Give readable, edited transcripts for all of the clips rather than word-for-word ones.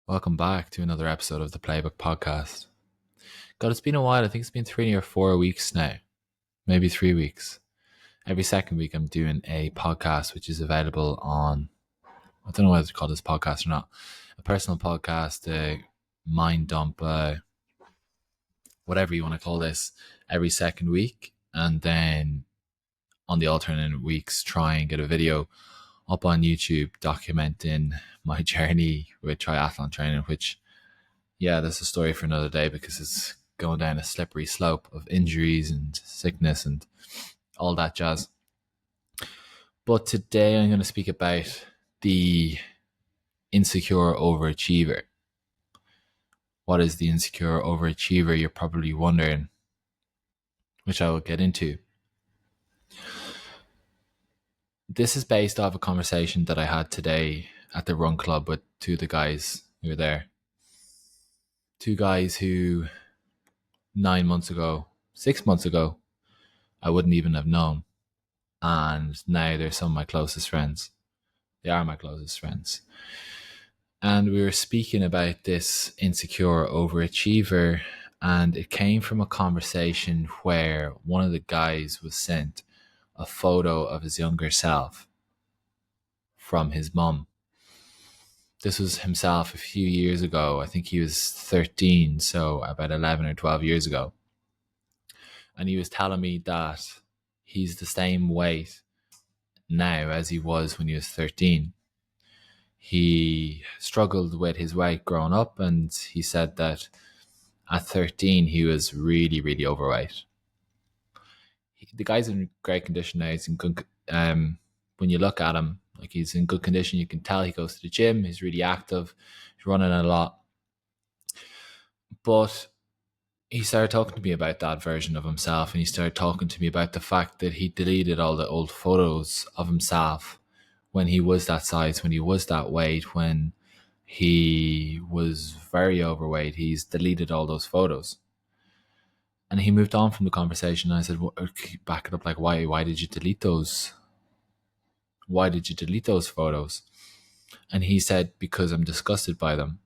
Welcome back to another episode of the Playbook Podcast. God, it's been a while. I think it's been 3 or 4 weeks now, maybe 3 weeks. Every second week, I'm doing a podcast which is available on, I don't know whether to call this podcast or not, a personal podcast, a mind dump, whatever you want to call this, every second week. And then on the alternate weeks, try and get a video up on YouTube documenting my journey with triathlon training, which, yeah, that's a story for another day because it's going down a slippery slope of injuries and sickness and all that jazz. But today I'm going to speak about the insecure overachiever. What is the insecure overachiever? You're probably wondering, which I will get into. This is based off a conversation that I had today at the run club with two of the guys who were there. Two guys who 9 months ago, 6 months ago, I wouldn't even have known. And now they're some of my closest friends. They are my closest friends. And we were speaking about this insecure overachiever, and it came from a conversation where one of the guys was sent a photo of his younger self from his mum. This was himself a few years ago. I think he was 13, so about 11 or 12 years ago. And he was telling me that he's the same weight now as he was when he was 13. He struggled with his weight growing up, and he said that at 13 he was really, really overweight. The guy's in great condition now. He's in good. When you look at him, like, he's in good condition. You can tell he goes to the gym. He's really active. He's running a lot. But he started talking to me about that version of himself, and he started talking to me about the fact that he deleted all the old photos of himself when he was that size, when he was that weight, when he was very overweight. He's deleted all those photos. And he moved on from the conversation. And I said, well, back it up, like, why did you delete those? Why did you delete those photos? And he said, because I'm disgusted by them.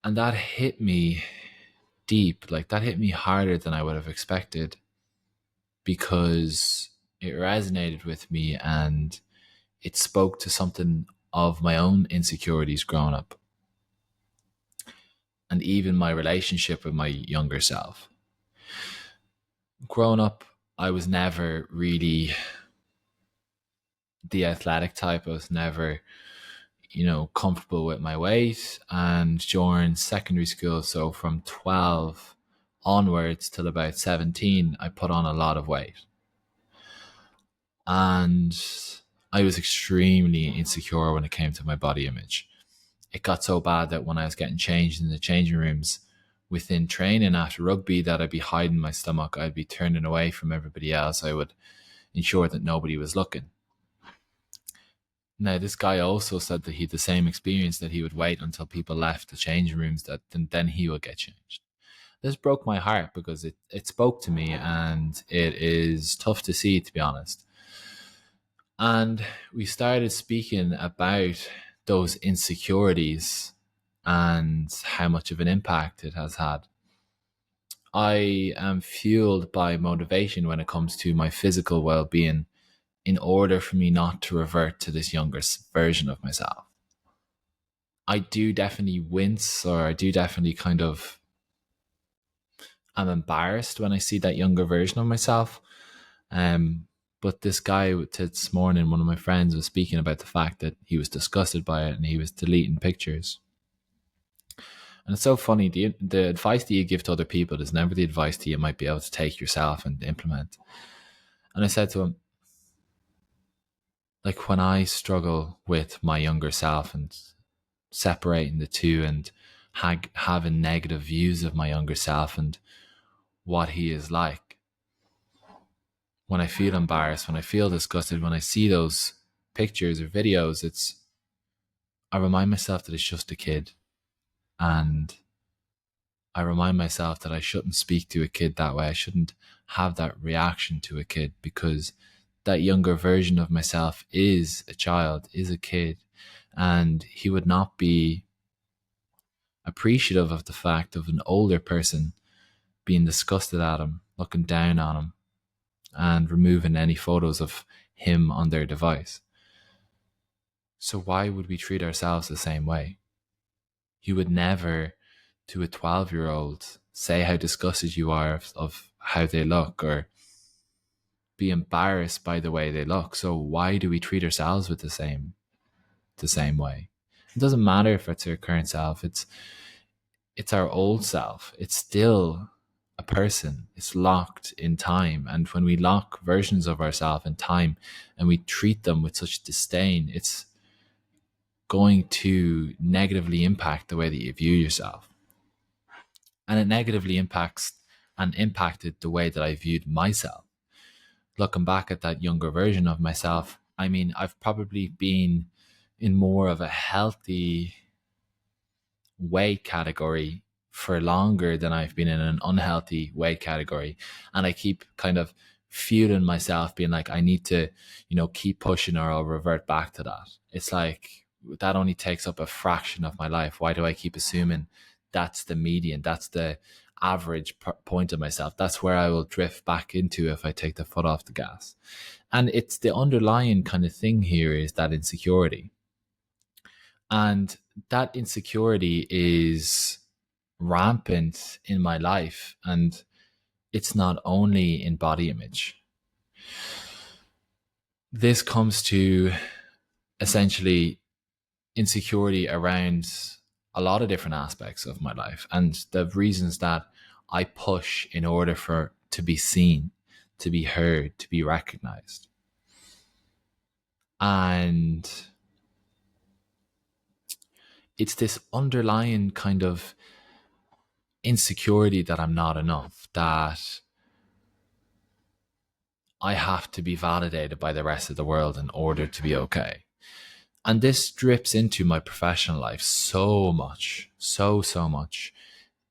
And that hit me deep. Like, that hit me harder than I would have expected, because it resonated with me and it spoke to something of my own insecurities growing up, and even my relationship with my younger self. Growing up, I was never really the athletic type. I was never, comfortable with my weight. And during secondary school, so from 12 onwards till about 17, I put on a lot of weight. And I was extremely insecure when it came to my body image. It got so bad that when I was getting changed in the changing rooms within training after rugby, that I'd be hiding my stomach. I'd be turning away from everybody else. I would ensure that nobody was looking. Now, this guy also said that he had the same experience, that he would wait until people left the changing rooms, that then he would get changed. This broke my heart because it spoke to me, and it is tough to see, to be honest. And we started speaking about those insecurities and how much of an impact it has had. I am fueled by motivation when it comes to my physical well-being, in order for me not to revert to this younger version of myself. I do definitely wince, or I do definitely I'm embarrassed when I see that younger version of myself. But this guy this morning, one of my friends, was speaking about the fact that he was disgusted by it and he was deleting pictures. And it's so funny, the advice that you give to other people is never the advice that you might be able to take yourself and implement. And I said to him, like, when I struggle with my younger self and separating the two, and having negative views of my younger self and what he is like, when I feel embarrassed, when I feel disgusted, when I see those pictures or videos, I remind myself that it's just a kid. And I remind myself that I shouldn't speak to a kid that way. I shouldn't have that reaction to a kid, because that younger version of myself is a child, is a kid, and he would not be appreciative of the fact of an older person being disgusted at him, looking down on him, and removing any photos of him on their device. So why would we treat ourselves the same way? You would never, to a 12-year-old, say how disgusted you are of how they look, or be embarrassed by the way they look. So why do we treat ourselves with the same way? It doesn't matter if it's our current self. It's our old self. It's still a person. It's locked in time. And when we lock versions of ourselves in time and we treat them with such disdain, it's going to negatively impact the way that you view yourself. And it negatively impacts and impacted the way that I viewed myself. Looking back at that younger version of myself, I mean, I've probably been in more of a healthy weight category for longer than I've been in an unhealthy weight category. And I keep kind of fueling myself, being like, I need to, keep pushing or I'll revert back to that. It's like, that only takes up a fraction of my life. Why do I keep assuming that's the median? That's the average point of myself. That's where I will drift back into if I take the foot off the gas. And it's the underlying kind of thing here is that insecurity. And that insecurity is rampant in my life. And it's not only in body image. This comes to essentially insecurity around a lot of different aspects of my life and the reasons that I push in order for to be seen, to be heard, to be recognized. And it's this underlying kind of insecurity that I'm not enough, that I have to be validated by the rest of the world in order to be okay. And this drips into my professional life so much, so much,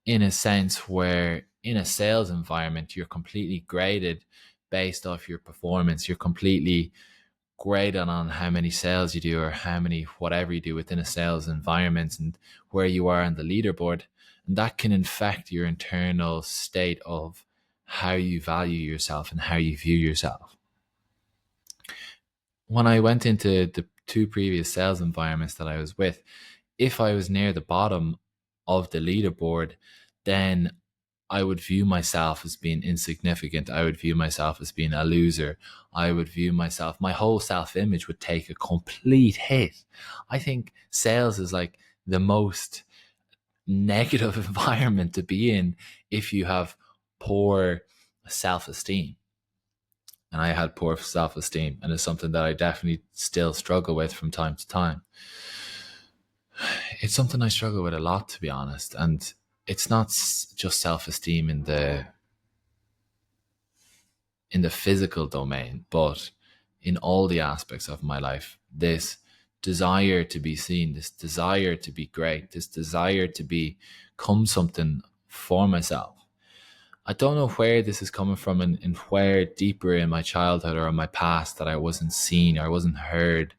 in a sense where in a sales environment, you're completely graded based off your performance. You're completely graded on how many sales you do or how many whatever you do within a sales environment and where you are on the leaderboard. And that can infect your internal state of how you value yourself and how you view yourself. When I went into the two previous sales environments that I was with, if I was near the bottom of the leaderboard, then I would view myself as being insignificant. I would view myself as being a loser. I would view myself, my whole self-image would take a complete hit. I think sales is like the most negative environment to be in if you have poor self-esteem. And I had poor self-esteem, and it's something that I definitely still struggle with from time to time. It's something I struggle with a lot, to be honest. And it's not just self-esteem in the physical domain, but in all the aspects of my life. This desire to be seen, this desire to be great, this desire to become something for myself. I don't know where this is coming from and where deeper in my childhood or in my past that I wasn't seen or I wasn't heard.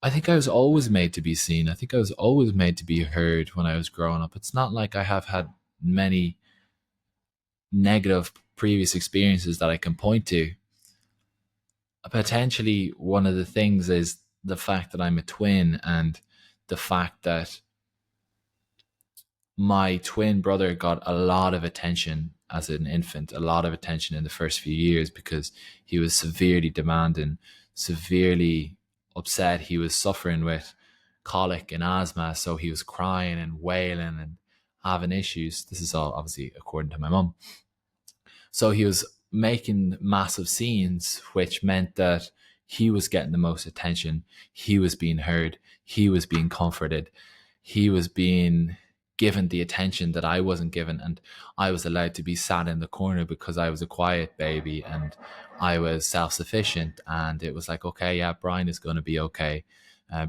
I think I was always made to be seen. I think I was always made to be heard when I was growing up. It's not like I have had many negative previous experiences that I can point to. Potentially one of the things is the fact that I'm a twin and the fact that my twin brother got a lot of attention as an infant, a lot of attention in the first few years because he was severely demanding, severely upset. He was suffering with colic and asthma, so he was crying and wailing and having issues. This is all obviously according to my mum. So he was making massive scenes, which meant that he was getting the most attention. He was being heard. He was being comforted. He was being given the attention that I wasn't given. And I was allowed to be sat in the corner because I was a quiet baby and I was self-sufficient. And it was like, okay, yeah, Brian is going to be okay.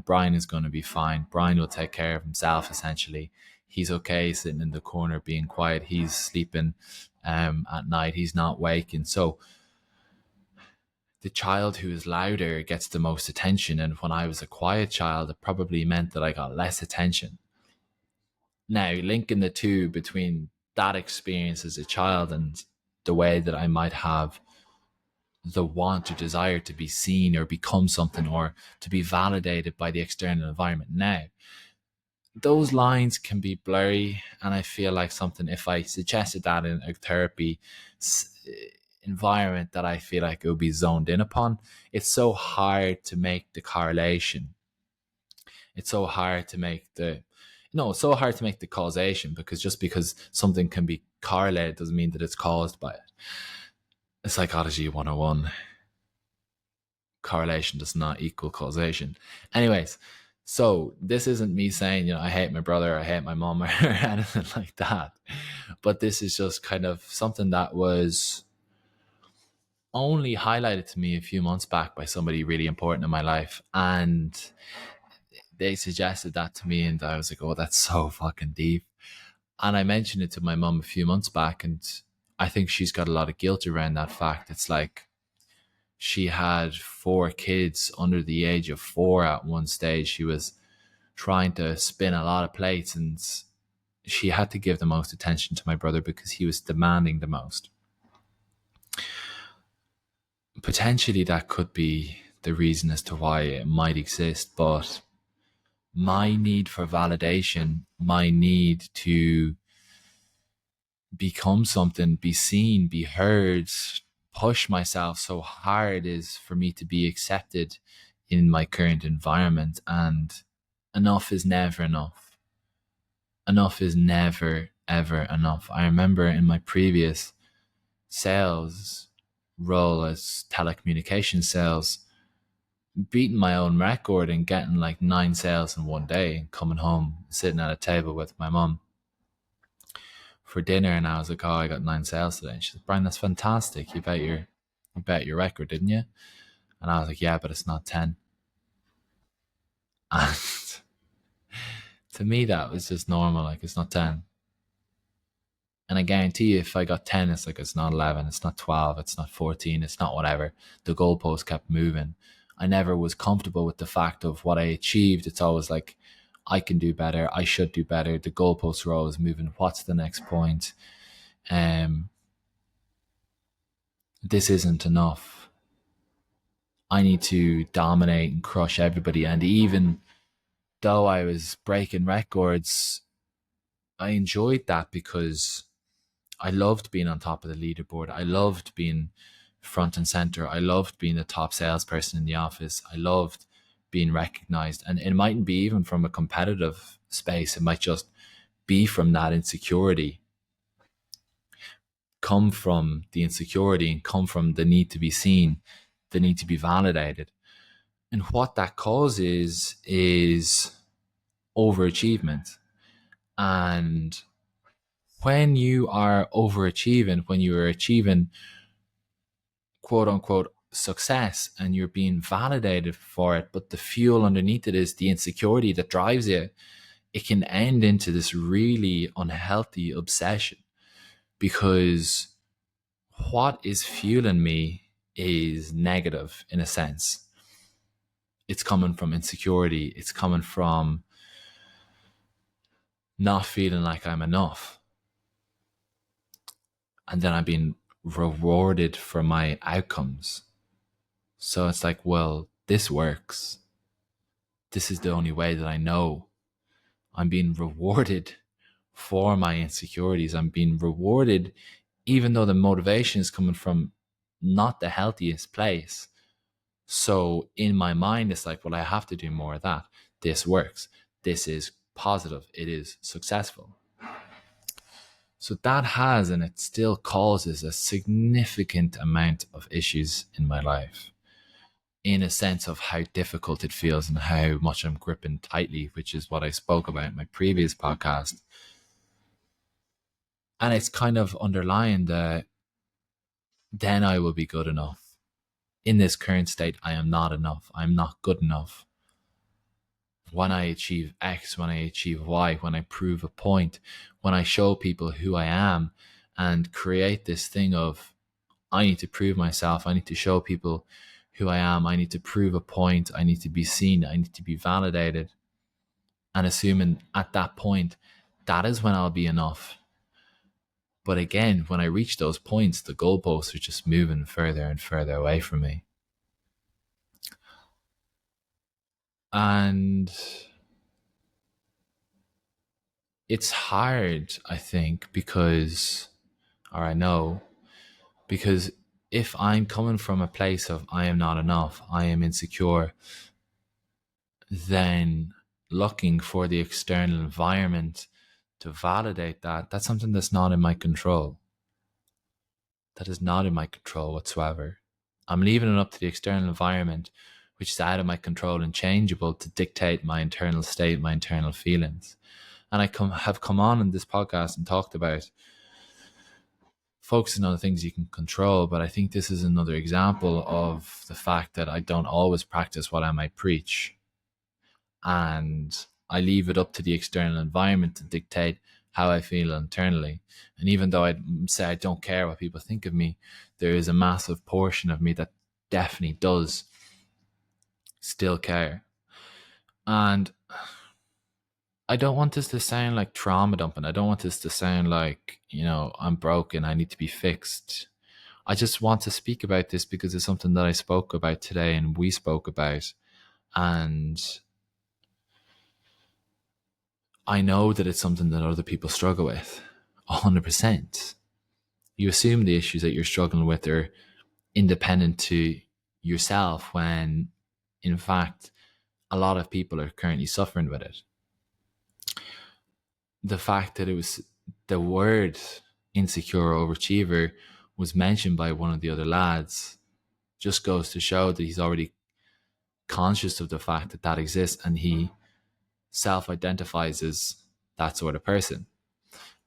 Brian is going to be fine. Brian will take care of himself, essentially. He's okay sitting in the corner being quiet. He's sleeping at night. He's not waking. So the child who is louder gets the most attention. And when I was a quiet child, it probably meant that I got less attention. Now, linking the two between that experience as a child and the way that I might have the want or desire to be seen or become something or to be validated by the external environment now, those lines can be blurry. And I feel like something, if I suggested that in a therapy environment, that I feel like it would be zoned in upon. It's so hard to make the correlation. It's so hard to make the no, it's so hard to make the causation, because just because something can be correlated doesn't mean that it's caused by it. Psychology 101. Correlation does not equal causation. Anyways, so this isn't me saying, I hate my brother, I hate my mom, or anything like that. But this is just kind of something that was only highlighted to me a few months back by somebody really important in my life. And they suggested that to me, and I was like, oh, that's so fucking deep. And I mentioned it to my mom a few months back, and I think she's got a lot of guilt around that fact. It's like she had 4 kids under the age of 4 at one stage. She was trying to spin a lot of plates, and she had to give the most attention to my brother because he was demanding the most. Potentially that could be the reason as to why it might exist, but my need for validation, my need to become something, be seen, be heard, push myself so hard is for me to be accepted in my current environment. And enough is never enough. Enough is never, ever enough. I remember in my previous sales role as telecommunication sales, beating my own record and getting like 9 sales in one day and coming home, sitting at a table with my mum for dinner, and I was like, oh, I got 9 sales today. And she's like, Brian, that's fantastic. You bet your record, didn't you? And I was like, yeah, but it's not 10. And to me, that was just normal. Like, it's not 10. And I guarantee you, if I got 10, it's like, it's not 11, it's not 12, it's not 14, it's not whatever. The goalpost kept moving. I never was comfortable with the fact of what I achieved. It's always like, I can do better, I should do better. The goalposts are always moving. What's the next point? This isn't enough. I need to dominate and crush everybody. And even though I was breaking records, I enjoyed that because I loved being on top of the leaderboard. I loved being front and center. I loved being the top salesperson in the office. I loved being recognized. And it mightn't be even from a competitive space. It might just be from that insecurity, come from the insecurity and come from the need to be seen, the need to be validated. And what that causes is overachievement. And when you are overachieving, when you are achieving quote unquote success and you're being validated for it, but the fuel underneath it is the insecurity that drives you, it can end into this really unhealthy obsession. Because what is fueling me is negative in a sense. It's coming from insecurity. It's coming from not feeling like I'm enough. And then I'm being rewarded for my outcomes. So it's like, well, this works. This is the only way that I know. I'm being rewarded for my insecurities. I'm being rewarded even though the motivation is coming from not the healthiest place. So in my mind, it's like, well, I have to do more of that. This works. This is positive. It is successful. So that has, and it still causes, a significant amount of issues in my life, in a sense of how difficult it feels and how much I'm gripping tightly, which is what I spoke about in my previous podcast. And it's kind of underlying that then I will be good enough. In this current state, I am not enough. I'm not good enough. When I achieve X, when I achieve Y, when I prove a point, when I show people who I am and create this thing of I need to prove myself. I need to show people who I am. I need to prove a point. I need to be seen. I need to be validated. And assuming at that point, that is when I'll be enough. But again, when I reach those points, the goalposts are just moving further and further away from me. And it's hard, I think, I know, because if I'm coming from a place of I am not enough, I am insecure, then looking for the external environment to validate that, that's something that's not in my control. That is not in my control whatsoever. I'm leaving it up to the external environment, which is out of my control and changeable, to dictate my internal state, my internal feelings. And have come on in this podcast and talked about focusing on the things you can control. But I think this is another example of the fact that I don't always practice what I might preach. And I leave it up to the external environment to dictate how I feel internally. And even though I say I don't care what people think of me, there is a massive portion of me that definitely does still care. And I don't want this to sound like trauma dumping. I don't want this to sound like, I'm broken, I need to be fixed. I just want to speak about this because it's something that I spoke about today and we spoke about. And I know that it's something that other people struggle with 100%. You assume the issues that you're struggling with are independent to yourself when, in fact, a lot of people are currently suffering with it. The fact that it was the word insecure overachiever was mentioned by one of the other lads just goes to show that he's already conscious of the fact that that exists, and he self-identifies as that sort of person.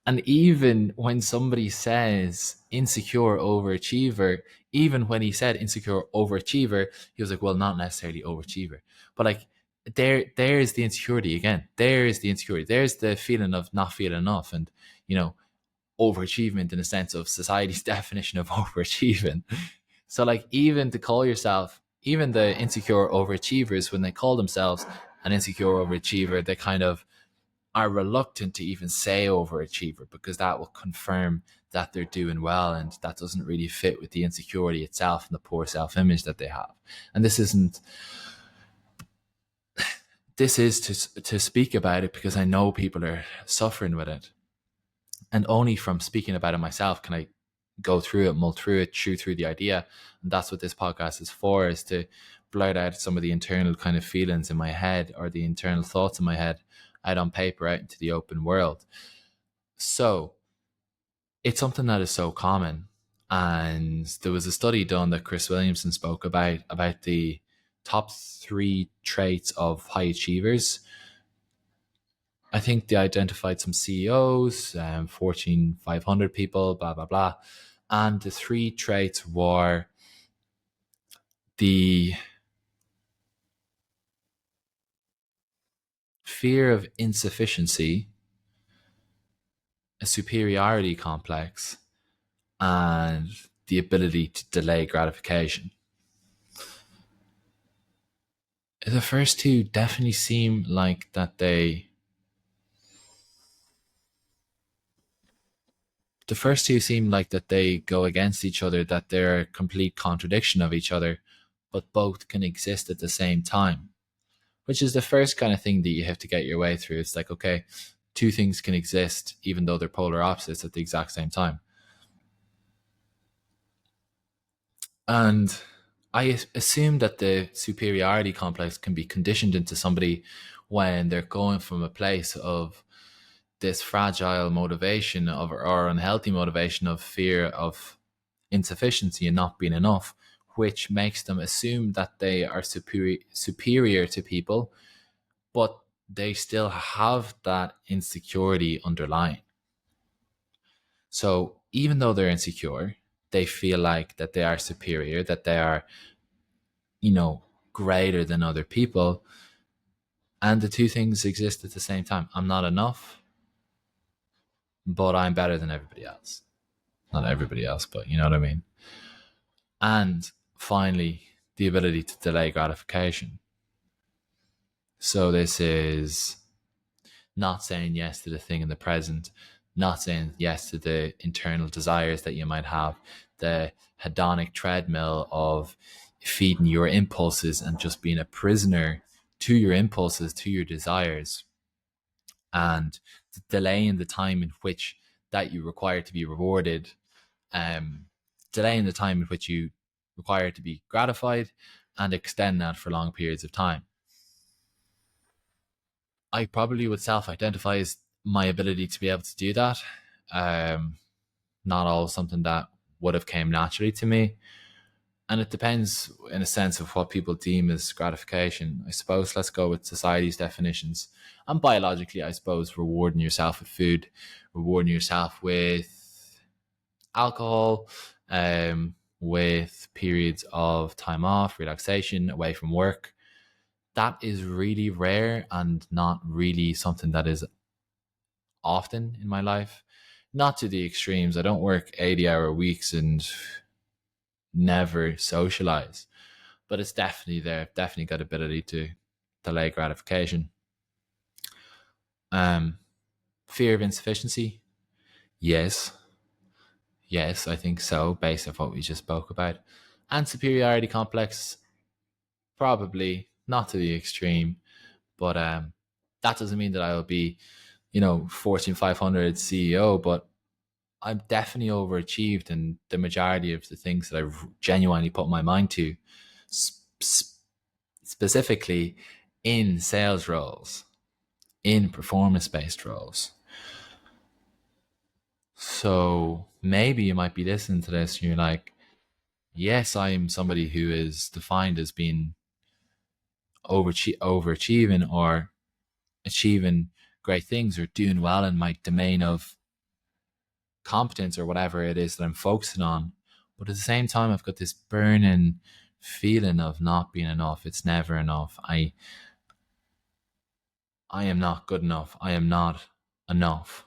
And even when somebody says insecure overachiever, even when he said insecure overachiever, he was like, well, not necessarily overachiever. But like, there's the insecurity again. There's the insecurity. There's the feeling of not feeling enough. And, overachievement in a sense of society's definition of overachieving. So like, even to call yourself, even the insecure overachievers, when they call themselves an insecure overachiever, they kind of are reluctant to even say overachiever because that will confirm that they're doing well, and that doesn't really fit with the insecurity itself and the poor self-image that they have. And this is to speak about it because I know people are suffering with it, and only from speaking about it myself can I go through it, mull through it, chew through the idea. And that's what this podcast is for, is to blurt out some of the internal kind of feelings in my head, or the internal thoughts in my head, out on paper, out into the open world. So it's something that is so common. And there was a study done that Chris Williamson spoke about the top 3 traits of high achievers. I think they identified some CEOs, Fortune 500 people, blah, blah, blah. And the 3 traits were the fear of insufficiency, a superiority complex, and the ability to delay gratification. The first 2 definitely seem like that they go against each other, that they're a complete contradiction of each other, but both can exist at the same time, which is the first kind of thing that you have to get your way through. It's like, okay, 2 things can exist even though they're polar opposites at the exact same time. And I assume that the superiority complex can be conditioned into somebody when they're going from a place of this fragile motivation or unhealthy motivation of fear of insufficiency and not being enough, which makes them assume that they are superior to people, but they still have that insecurity underlying. So even though they're insecure, they feel like that they are superior, that they are, greater than other people. And the 2 things exist at the same time. I'm not enough, but I'm better than everybody else. Not everybody else, but you know what I mean? And finally, the ability to delay gratification. So this is not saying yes to the thing in the present, not saying yes to the internal desires that you might have, the hedonic treadmill of feeding your impulses and just being a prisoner to your impulses, to your desires, and delaying the time in which that you require to be rewarded, um, delaying the time in which you require to be gratified, and extend that for long periods of time. I probably would self-identify as my ability to be able to do that. Um, Not all something that would have came naturally to me, and it depends in a sense of what people deem as gratification. I suppose let's go with society's definitions. And biologically, I suppose rewarding yourself with food, rewarding yourself with alcohol, with periods of time off, relaxation, away from work. That is really rare and not really something that is often in my life. Not to the extremes. I don't work 80-hour weeks and never socialize, but it's definitely there. Definitely got ability to delay gratification. Um, Fear of insufficiency. Yes, yes, I think so, based on what we just spoke about. And superiority complex, probably not to the extreme, but that doesn't mean that I will be, Fortune 500 CEO, but I'm definitely overachieved in the majority of the things that I've genuinely put my mind to, specifically in sales roles, in performance based roles. So maybe you might be listening to this and you're like, yes, I am somebody who is defined as being overachieving or achieving great things or doing well in my domain of competence or whatever it is that I'm focusing on. But at the same time, I've got this burning feeling of not being enough. It's never enough. I am not good enough. I am not enough.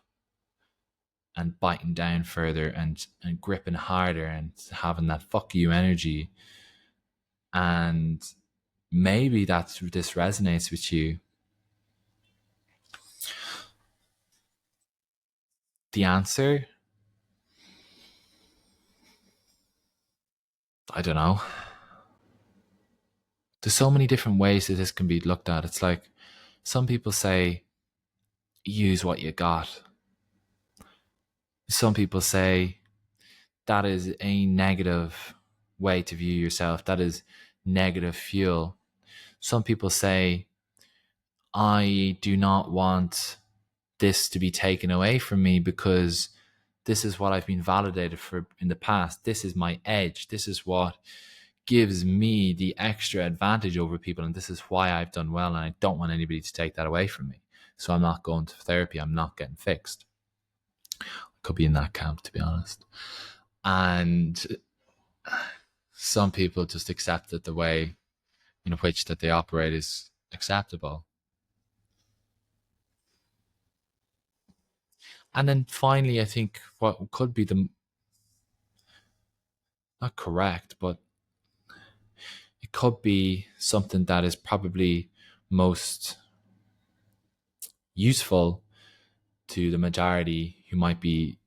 And biting down further and gripping harder and having that fuck you energy. And maybe this resonates with you. The answer, I don't know. There's so many different ways that this can be looked at. It's like some people say, use what you got. Some people say that is a negative way to view yourself. That is negative fuel. Some people say, I do not want this to be taken away from me because this is what I've been validated for in the past. This is my edge. This is what gives me the extra advantage over people. And this is why I've done well. And I don't want anybody to take that away from me. So I'm not going to therapy. I'm not getting fixed. Could be in that camp, to be honest. And some people just accept that the way in which that they operate is acceptable. And then finally, I think what could be the not correct, but it could be something that is probably most useful to the majority who might be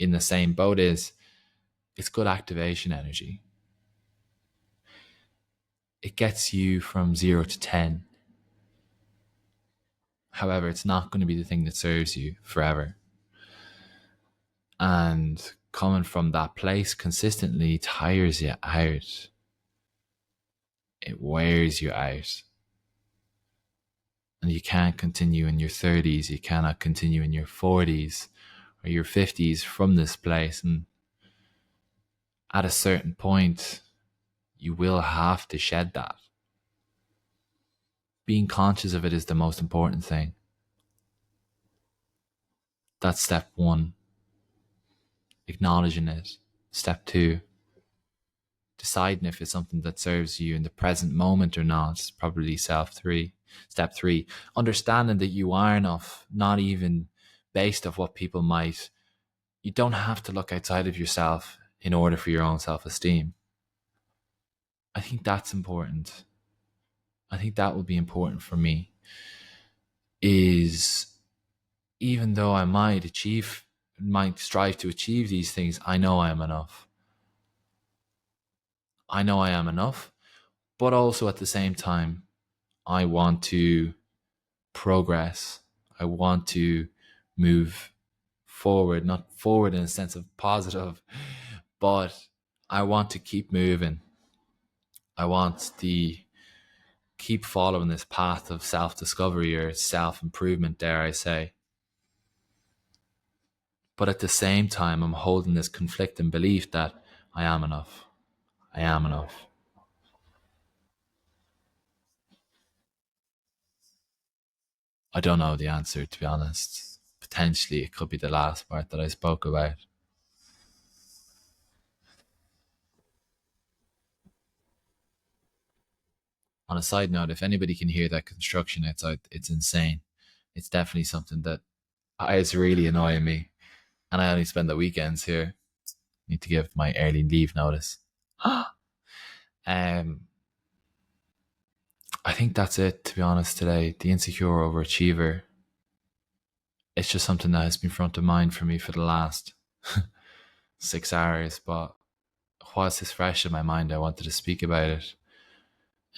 in the same boat is it's good activation energy. It gets you from 0 to 10. However, it's not going to be the thing that serves you forever. And coming from that place consistently tires you out. It wears you out. And you can't continue in your 30s. You cannot continue in your 40s or your 50s from this place. And at a certain point, you will have to shed that. Being conscious of it is the most important thing. That's step one. Acknowledging it. Step two, deciding if it's something that serves you in the present moment or not. It's probably step three, understanding that you are enough, not even based off what people might. You don't have to look outside of yourself in order for your own self-esteem. I think that's important. I think that will be important for me, is even though I might strive to achieve these things, I know I am enough. I know I am enough, but also at the same time, I want to progress. I want to move forward, not forward in a sense of positive, but I want to keep moving. I want to keep following this path of self discovery or self improvement, dare I say. But at the same time, I'm holding this conflicting belief that I am enough. I am enough. I don't know the answer, to be honest. Potentially, it could be the last part that I spoke about. On a side note, if anybody can hear that construction outside, it's insane. It's definitely something that is really annoying me. And I only spend the weekends here. Need to give my early leave notice. um, I think that's it, to be honest, today. The insecure overachiever. It's just something that has been front of mind for me for the last 6 hours. But whilst it's fresh in my mind, I wanted to speak about it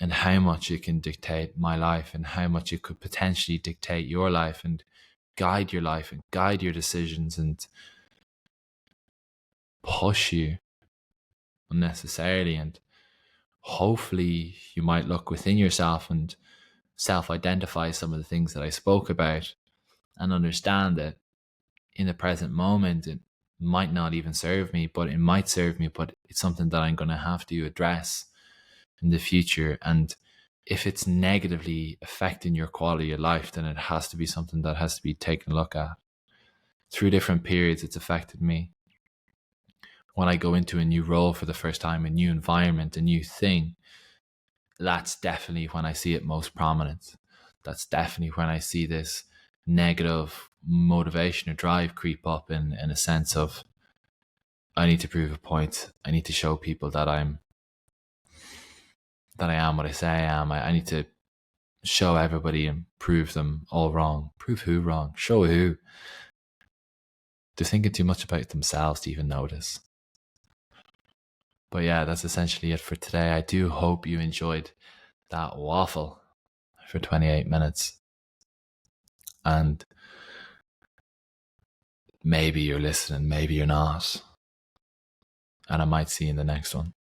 and how much it can dictate my life and how much it could potentially dictate your life and guide your life and guide your decisions and push you unnecessarily. And hopefully you might look within yourself and self-identify some of the things that I spoke about and understand that in the present moment it might not even serve me, but it might serve me, but it's something that I'm going to have to address in the future. And if it's negatively affecting your quality of life, then it has to be something that has to be taken a look at. Through different periods, it's affected me. When I go into a new role for the first time, a new environment, a new thing, that's definitely when I see it most prominent. That's definitely when I see this negative motivation or drive creep up in a sense of, I need to prove a point. I need to show people that I am what I say I am. I need to show everybody and prove them all wrong. Prove who wrong? Show who? They're thinking too much about themselves to even notice. But yeah, that's essentially it for today. I do hope you enjoyed that waffle for 28 minutes. And maybe you're listening, maybe you're not. And I might see you in the next one.